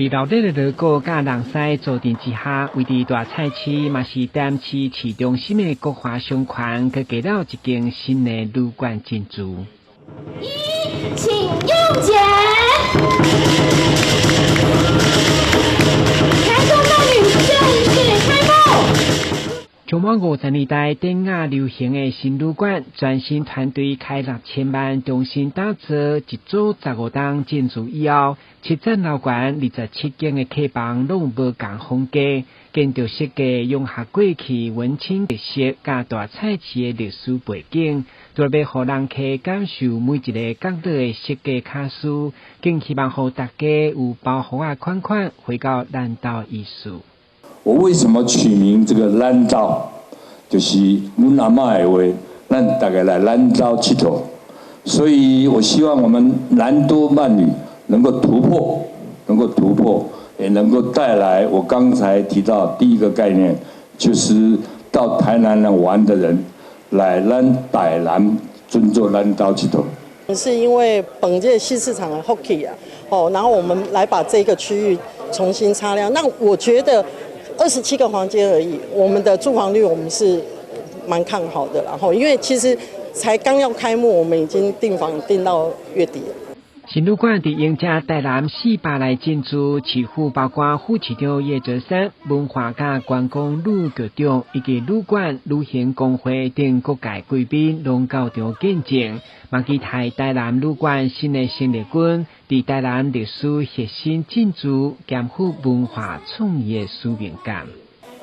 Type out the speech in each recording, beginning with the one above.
伫老底的热果甲人狮助阵之下，位伫大菜市嘛是淡市市中心的国华商圈，佮加了一间新的旅馆进驻。请用检。台中伴侣正式开幕。充满50年代典雅流行的新旅馆，专新团队开6000万，重新打造一组15栋进驻以后，7层楼高27间的客房拢无共风格，建筑设计融合过去文青特色甲大菜市的历史背景，就要互人客感受每一个角落的设计卡司，更希望互大家有包袱款款回到咱岛艺术。我为什么取名这个咱岛？就是阮阿嬷的话，咱大家来咱岛佚佗。所以我希望我们南多伴侣能够突破，也能够带来我刚才提到第一个概念，就是到台南来玩的人来咱台南尊重咱岛佚佗。是因为本届西市场的 Hockey 然后我们来把这个区域重新擦亮。那我觉得27个房间而已，我们的住房率我们是蛮看好的。然后因为其实才刚要开幕，我们已经订房订到月底了。新旅馆伫迎接台南400来进驻，市府包括副市长叶哲山、文化甲观光旅局长以及旅馆旅行工会等各界贵宾拢到场见证，嘛期待台南旅馆新的成立军伫台南历史核心进驻，肩负文化创意的使命感。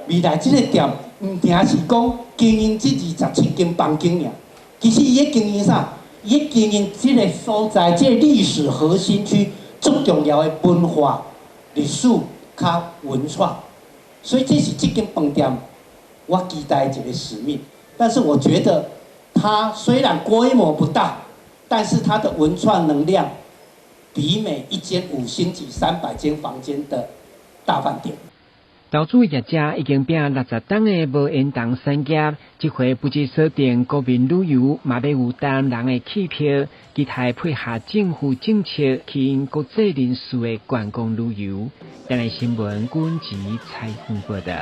未来这个店唔定是讲经营这27间房间尔，其实伊个经营啥？伊经营这个所在，这个历史核心区最重要的文化、历史加文创，所以这是这间饭店我期待一个使命。但是我觉得它虽然规模不大，但是它的文创能量比每一间5星级300间房间的大饭店。投资业者已经并60档的无烟档产业，这回不止锁定国民旅游，嘛要有台南人的气票，期待配合政府政策，吸引国际人士的观光旅游。台南新闻军集采访报道。